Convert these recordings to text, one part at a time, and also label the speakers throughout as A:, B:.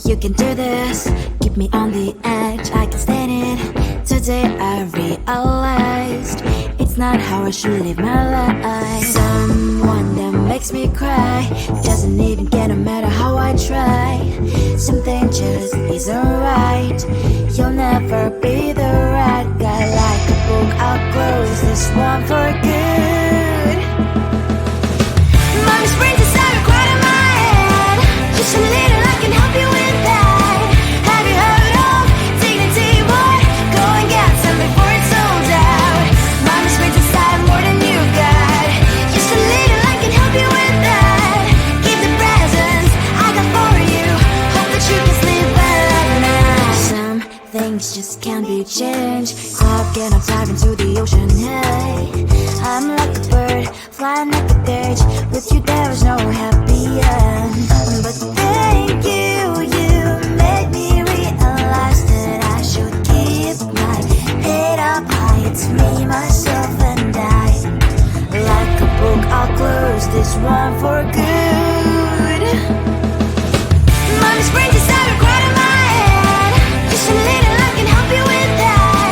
A: You can do this, keep me on the edge, I can stand it. Today I realized it's not how I should live my life. Someone that makes me cry doesn't even get no matter how I try. Something just isn't right. You'll never be the right guy. Like a book, I'll close this one for good. Mommy springs inside a quite in my head. Just a little, I can help you with that. Have you heard of dignity, boy? Go and get some before it's sold out. Mommy springs inside more than you got. Just a little, I can help you with that. Give the presents I got for you. Hope that you can sleep well at night. Some things just can't be changed. Cloud cannot dive into the ocean. Hey, I'm like a bird flying at the cage. With you there is no happy end. But thank you, you made me realize that I should keep my head up high. It's me, myself and I. Like a book, I'll close this one for good. Mommy springs inside a quite in my head. Just a little, I can help you with that.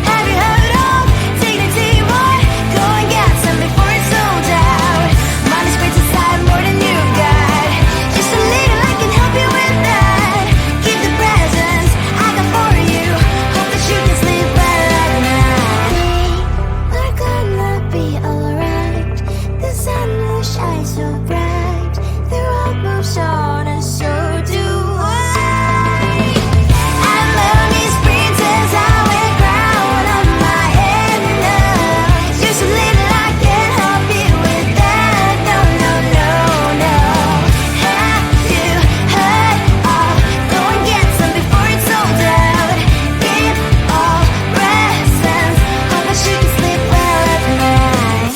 A: Have you heard of dignity, boy? Go and get some before it's sold out. Mommy springs inside more than you got. Just a little, I can help you with that. Keep the presents I got for you. Hope that you can sleep well at night. We're gonna be alright. The sun will shine so bright. The road moves on and so do I. And lonely sprinters, I wear crown on my head now. Just a little, I can help you with that. No, no, no, no. Have you heard of? Go and get some before it's sold out. Give all presents. Hope that you can sleep well at night.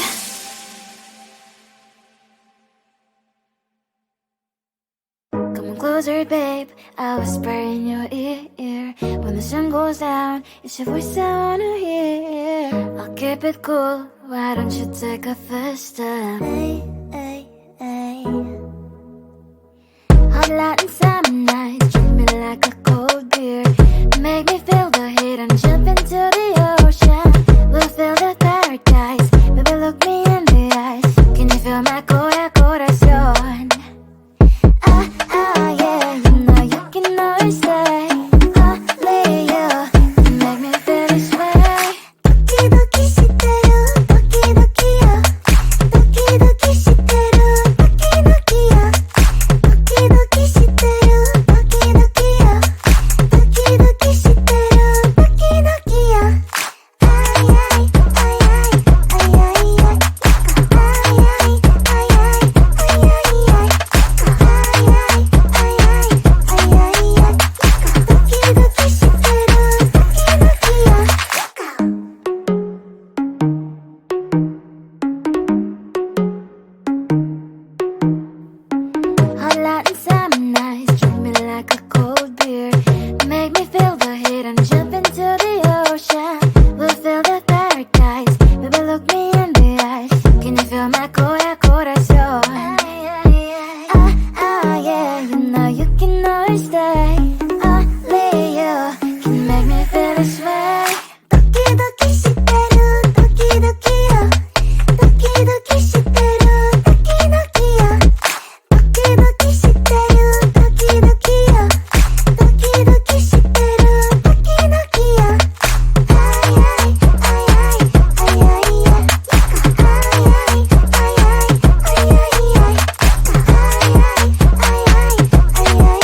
A: Come on closer, babe, I'll whisper in your ear. When the sun goes down, it's your voice I wanna hear. I'll keep it cool, why don't you take a first step? Hey, hey, hey. Hot light and summer nights, treat me like a cold beer. Make me feel the heat and jump into the ocean. We'll feel the paradise, baby look me in the eyes. Can you feel my corazón? Yeah, you know you can always stay. Only you can make me feel this way. Doki doki shiteru, doki doki yo. Doki doki shiteru, doki doki yo. Doki doki shiteru, doki doki yo. Doki doki shiteru, doki doki yo. Ay ay ay ay ay ay ay. Ay ay ay ay ay ay ay. Hot light and summer nights, treat me like a cold beer. Make me feel the heat and jump into the ocean. We'll feel the paradise, baby look me in the eyes. Can you feel my corazón? Yeah, you know you can always stay. Only you can make me feel this way. Doki doki shiteru, doki doki yo. Doki doki shiteru, doki doki yo. Doki doki shiteru, doki doki yo. Doki doki shiteru, doki doki yo. Ay ay ay ay ay ay ay. Ay ay ay ay ay ay ay. Ay ay ay ay ay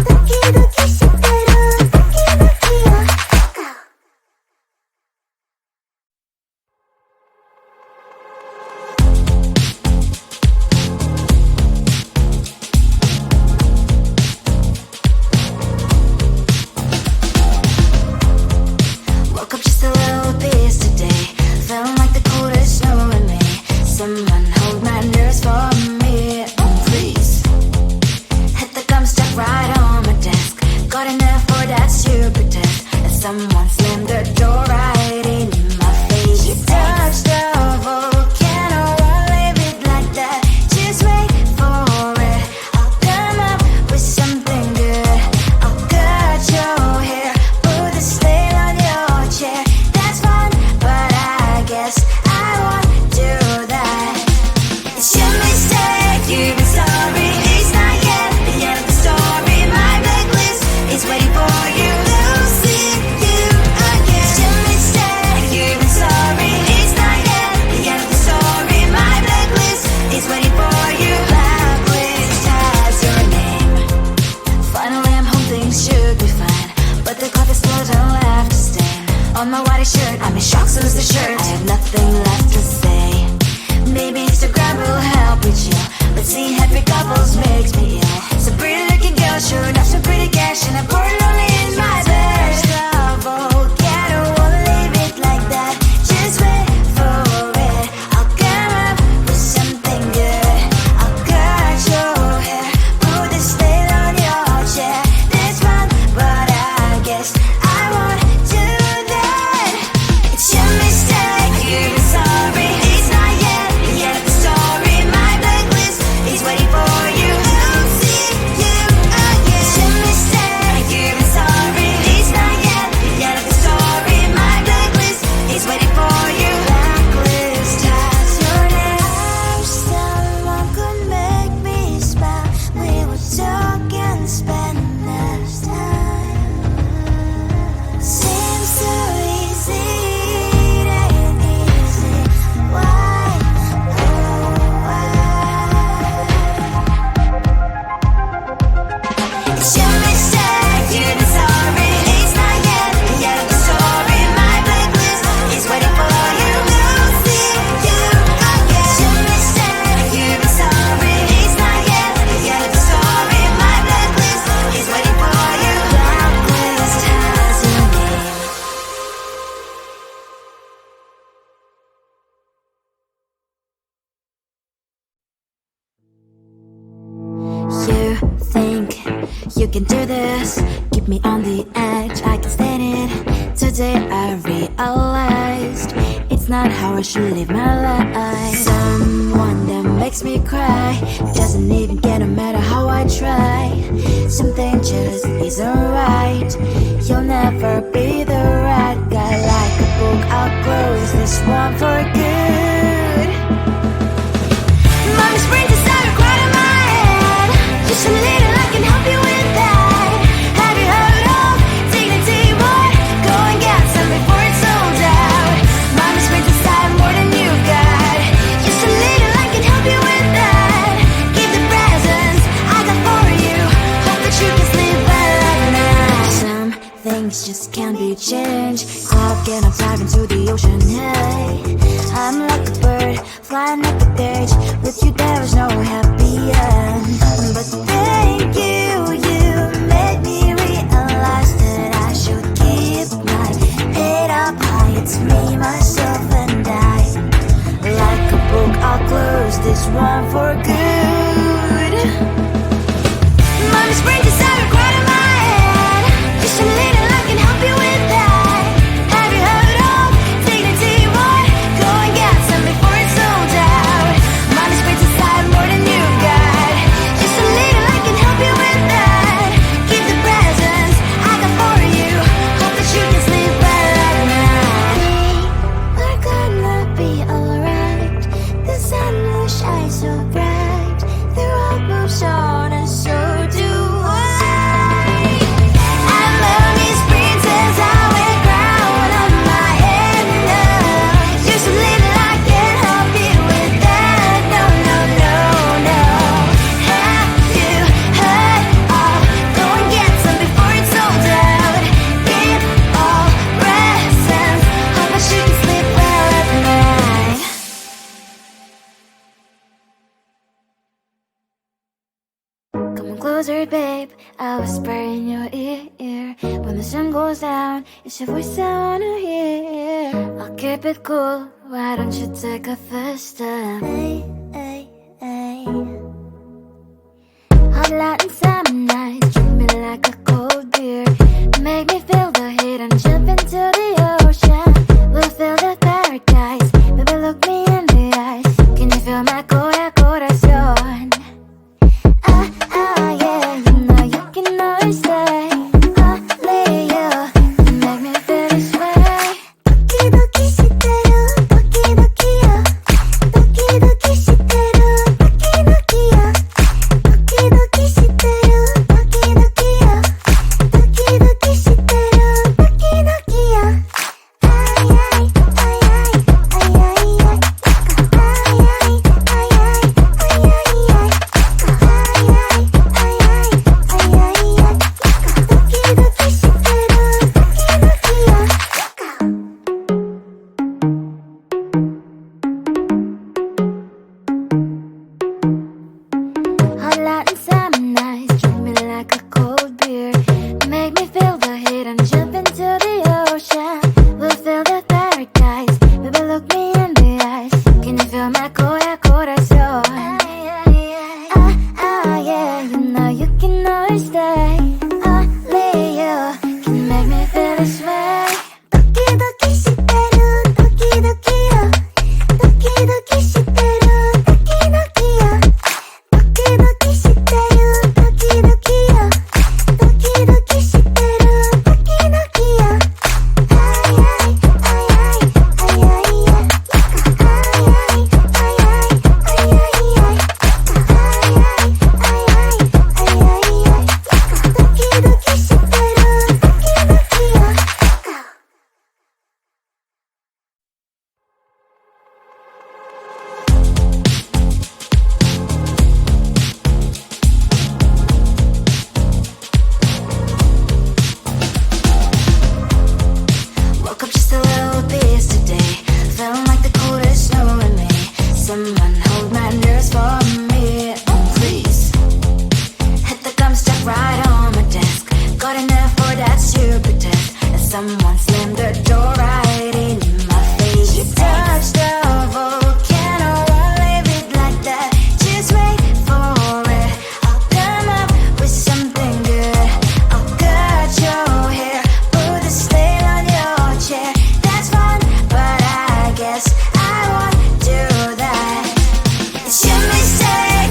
A: ay. you've been sorry. It's not yet the end of the story. My blacklist is waiting for you. Losing you again. It's your mistake. You've been sorry. It's not yet the end of the story. My blacklist is waiting for you. Blacklist has your name. Finally, I'm home. Things should be fine, but the clock is still don't left to stain. On my white shirt, I'm in shock, so is the shirt. I have nothing left to say. Maybe Instagram will help with you, but seeing happy couples makes me ill. Some pretty looking girl, sure enough, some pretty cash, and I'm pouring lonely in my bed. Trouble, yeah, I don't wanna leave it like that. Just wait for it. I'll come up with something good. I'll cut your hair, put this veil on your chair. This one, but I guess I won't do that. It's your mistake. You've been sorry. It's not yet the end of the story. My blacklist is waiting for you. Losing you again. It's your mistake. You've been sorry. It's not yet the end of the story. My blacklist is waiting for you. Blacklist has your name. Someone could make me smile. We would talk and spend less time. Seems so easy, it ain't easy. Why, oh why? It's your mistake, you've been sorry. It's not yet the end of the story. My blacklist is waiting for you. Losing you again. It's your mistake, you've been sorry. It's not yet the end of the story. My blacklist is waiting for you. Blacklist has your name. You think you can do this, keep me on the edge, I can stand it. Today I realized it's not how I should live my life. Someone that makes me cry doesn't even get no matter how I try. Something just isn't right. You'll never be the right guy. Like a book, I'll close this one for good. Mommy springs inside a cry to my head. Just a little, I can help you with that. Have you heard of dignity, boy? Go and get some before it's sold out. Mommy springs inside more than you've got. Just a little, I can help you with that. Give the presents I got for you. Hope that you can sleep well at night. Some things just can't be changed. How can I dive into the ocean? Hey, I'm like a bird flying up the cage. With you there is no happy end. But thank you, you made me realize that I should keep my head up high. It's me, myself, and I. Like a book, I'll close this one for good. Mommy springs inside a cry to my head. Just a little, I can help you with that. Have you heard of dignity, boy? Go and get some before it's sold out. Mommy springs inside more than you've got. Just a little, I can help you with that. Keep the presents I got for you. Hope that you can sleep well at night. We're gonna be alright. The sun will shine so bright. The road moves on and so do I. I love these princess, I wear crown on my head now. Just a little, I can help you with that. No, no, no, no. Have you heard of? Go and get some before it's sold out. Give all presents. Hope that you can sleep well at night. Come on closer, babe. I'll whisper in your ear. When the sun goes down, it's your voice I wanna hear. I'll keep it cool. Why don't you take a first step? Hey, hey, hey. Hot light and summer nights, treat me like a cold beer. Make me feel the heat and jump into the ocean. We'll feel the paradise. Baby, look me in the eyes. Can you feel my corazón? Yeah, you know you can always say only you make me feel this way. 도끼도끼 시대로 도끼도끼요. 도끼도끼 시대로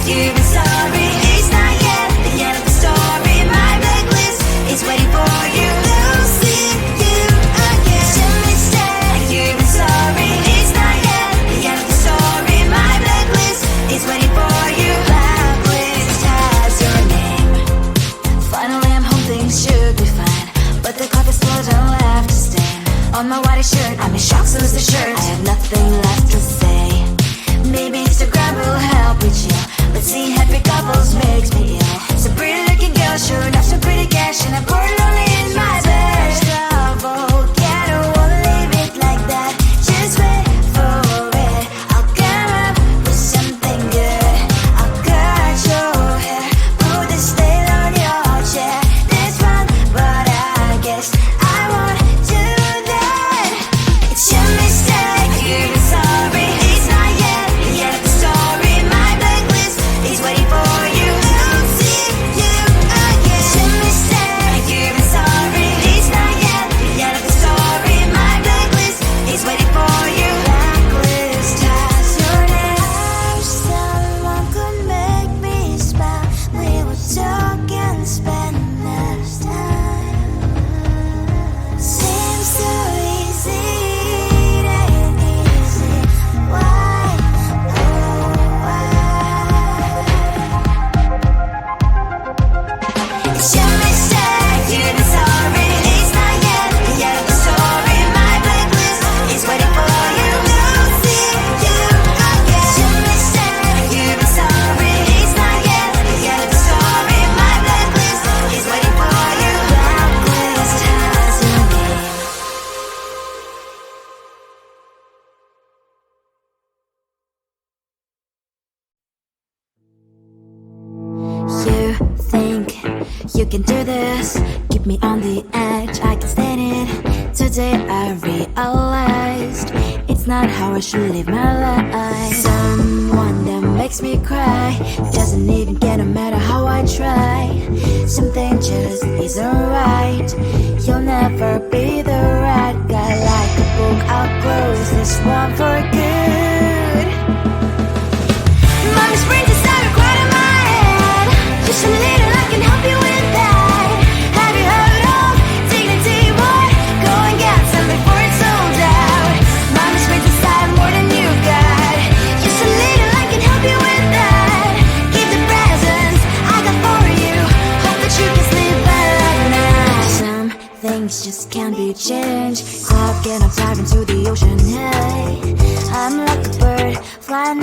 A: you've been sorry. It's not yet the end of the story. My blacklist is waiting for you. Losing you again. Shouldn't say you've been sorry. It's not yet the end of the story. My blacklist is waiting for you. Blacklist has your name. Finally, I'm home. Things should be fine, but the clock is slow. Don't left to stain on my white shirt. I'm in shock, so lose the shirt. I have nothing left to say. Maybe Instagram will help with you, but seeing happy couples makes me ill. So pretty looking girl, sure enough, so pretty cash, and I'm pouring lonely in my bed. Trouble, yeah, I don't wanna leave it like that. Just wait for it. I'll come up with something good. I'll cut your hair, put the stain on your chair. That's fun, but I guess I won't do that. It's your mistake, you've been sorry. It's not yet the end of the story. My blacklist is waiting for you. Losing you again. It's your mistake, you've been sorry. It's not yet the end of the story. My blacklist is waiting for you. Blacklist has your name. I wish someone could make me smile. We would talk and spend less time. Seems so easy, it ain't easy. Why, oh why? It's your mistake, you've been sorry. It's not yet the end of the story. My blacklist is waiting for you. Losing you again. It's your mistake, you've been sorry. It's not yet the end of the story. My blacklist is waiting for you. Blacklist has your name. You think you can do this, keep me on the edge, I can stand it. Today I realized it's not how I should live my life. Someone that makes me cry doesn't even get, no matter how I try. Something just isn't right. You'll never be the right guy. Like a book, I'll close this one for good. Mommy springs inside right in my head. Just a little, I can help you with that. Have you heard of dignity, boy? Go and get some before it's sold out. Mommy springs inside more than you got. Just a little, I can help you with that. Give the presents I got for you. Hope that you can sleep better at night. Some things just can't be changed. Clock and I'm diving to the ocean. Hey, I'm like a bird flying